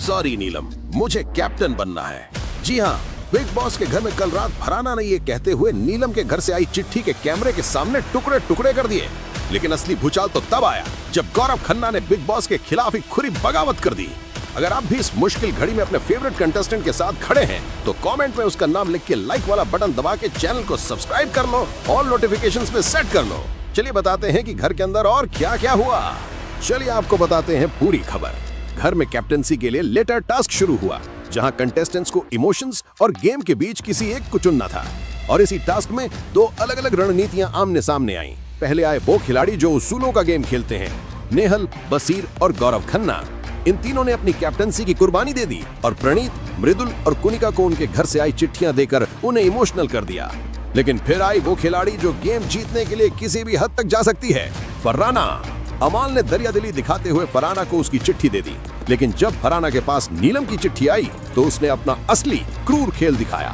Sorry नीलम, मुझे captain बनना है। जी हाँ, बिग बॉस के घर में कल रात फरहाना ने ये कहते हुए नीलम के घर से आई चिट्ठी के कैमरे के सामने टुकड़े टुकड़े कर दिए। लेकिन असली भूचाल तो तब आया जब गौरव खन्ना ने बिग बॉस के खिलाफ एक खुरी बगावत कर दी। अगर आप भी इस मुश्किल घड़ी में अपने फेवरेट कंटेस्टेंट के साथ खड़े हैं तो कमेंट में उसका नाम लिख के लाइक वाला बटन दबा के चैनल को सब्सक्राइब कर लो, ऑल नोटिफिकेशंस पे सेट कर लो। चलिए बताते हैं कि घर के अंदर और क्या क्या हुआ। चलिए आपको बताते हैं पूरी खबर। घर में कैप्टेंसी के लिए लेटर टास्क शुरू हुआ, जहां कंटेस्टेंट्स को इमोशंस और गेम के बीच किसी एक को चुनना था। और इसी टास्क में दो अलग अलग रणनीतियां आमने सामने आईं। पहले आए वो खिलाड़ी जो उसूलों का गेम खेलते हैं, नेहल, बसीर और गौरव खन्ना। इन तीनों ने अपनी कैप्टेंसी की कुर्बानी दे दी और प्रणीत, मृदुल और कुनिका को उनके घर से आई चिट्ठियां देकर उन्हें इमोशनल कर दिया। लेकिन फिर आई वो खिलाड़ी जो गेम जीतने के लिए किसी भी हद तक जा सकती है, फरहाना। अमाल ने दरियादिली दिखाते हुए फरहाना को उसकी चिट्ठी दे दी। लेकिन जब फरहाना के पास नीलम की चिट्ठी आई तो उसने अपना असली क्रूर खेल दिखाया।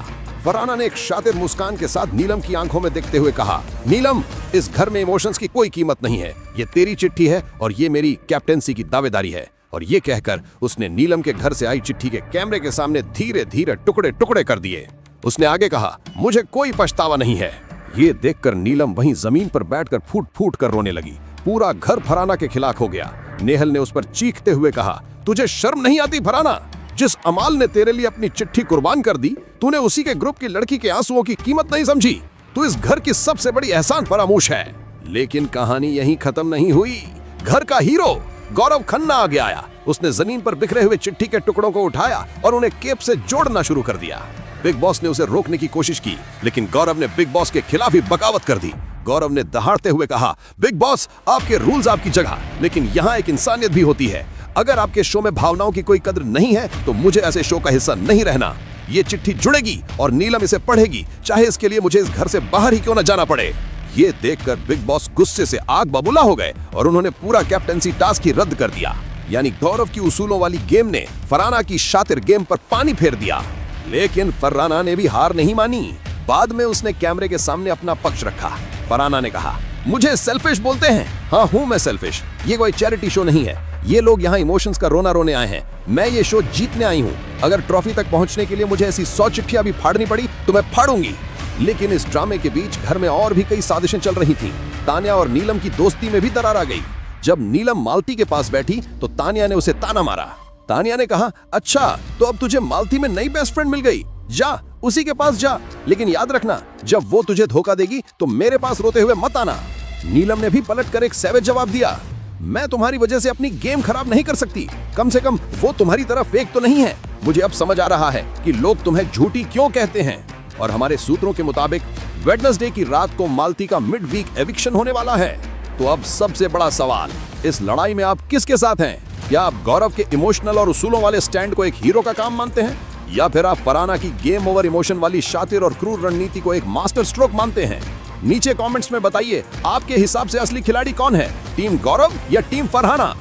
फरहाना ने एक शातिर मुस्कान के साथ नीलम की आंखों में देखते हुए कहा, नीलम, इस घर में इमोशंस की कोई कीमत नहीं है। ये तेरी चिट्ठी है और ये मेरी कैप्टेंसी की दावेदारी है। और ये कहकर उसने नीलम के घर से आई चिट्ठी के कैमरे के सामने धीरे धीरे टुकड़े टुकड़े कर दिए। उसने आगे कहा, मुझे कोई पछतावा नहीं है। ये देखकर नीलम वहीं जमीन पर बैठकर फूट फूट कर रोने लगी। पूरा घर फरहाना के खिलाफ हो गया। नेहल ने उस पर चीखते हुए कहा, तुझे शर्म नहीं आती फरहाना? जिस अमाल ने तेरे लिए अपनी चिट्ठी कुर्बान कर दी, तूने उसी के ग्रुप की लड़की के आंसुओं की कीमत नहीं समझी। तू इस घर की सबसे बड़ी एहसान फरामोश है। लेकिन कहानी यहीं खत्म नहीं हुई। घर का हीरो गौरव खन्ना आगे आया। उसने जमीन पर बिखरे हुए चिट्ठी के टुकड़ों को उठाया और उन्हें केप से जोड़ना शुरू कर दिया। बिग बॉस ने उसे रोकने की कोशिश की, लेकिन गौरव ने बिग बॉस के खिलाफ ही बगावत कर दी। गौरव ने दहाड़ते हुए कहा, बिग बॉस, आपके रूल्स आपकी जगह, लेकिन यहाँ एक इंसानियत भी होती है। अगर आपके शो में भावनाओं की कोई कदर नहीं है तो मुझे ऐसे शो का हिस्सा नहीं रहना। ये चिट्ठी जुड़ेगी और नीलम इसे पढ़ेगी, चाहे इसके लिए मुझे इस घर से बाहर ही क्यों न जाना पड़े। ये देखकर बिग बॉस गुस्से से आग बबूला हो गए और उन्होंने पूरा कैप्टेंसी टास्क ही रद्द कर दिया। यानी गौरव की उसूलों वाली गेम ने फरहाना की शातिर गेम पर पानी फेर दिया। लेकिन फरहाना ने भी हार नहीं मानी। बाद में उसने कैमरे के सामने अपना पक्ष रखा। फरहाना ने कहा, मुझे सेल्फिश बोलते हैं। हाँ हूँ मैं सेल्फिश। ये कोई चैरिटी शो नहीं है। ये लोग यहाँ इमोशंस का रोना रोने आए हैं। मैं ये शो जीतने आई हूँ। अगर ट्रॉफी तक पहुँचने के लिए मुझे ऐसी 100 चिट्ठियां भी फाड़नी पड़ी तो मैं फाड़ूंगी। लेकिन इस ड्रामे के बीच घर में और भी कई साजिशें चल रही थीं। तान्या और नीलम की दोस्ती में भी दरार आ गई। जब नीलम मालती के पास बैठी तो तान्या ने उसे ताना मारा। तान्या ने कहा, अच्छा तो अब तुझे मालती में नई बेस्ट फ्रेंड मिल गई, जा उसी के पास जा। लेकिन याद रखना, जब वो तुझे धोखा देगी तो मेरे पास रोते हुए मत आना। नीलम ने भी पलटकर एक सैवेज जवाब दिया, मैं तुम्हारी वजह से अपनी गेम खराब नहीं कर सकती। कम से कम वो तुम्हारी तरफ फेक तो नहीं है। मुझे अब समझ आ रहा है कि लोग तुम्हें झूठी क्यों कहते हैं। और हमारे सूत्रों के मुताबिक वेडनेसडे की रात को मालती का मिड वीक एविक्शन होने वाला है। तो अब सबसे बड़ा सवाल, इस लड़ाई में आप किसके साथ हैं? क्या आप गौरव के इमोशनल और उसूलों वाले स्टैंड को एक हीरो का काम मानते हैं, या फिर आप फरहाना की गेम ओवर इमोशन वाली शातिर और क्रूर रणनीति को एक मास्टर स्ट्रोक मानते हैं? नीचे कमेंट्स में बताइए, आपके हिसाब से असली खिलाड़ी कौन है, टीम गौरव या टीम फरहाना?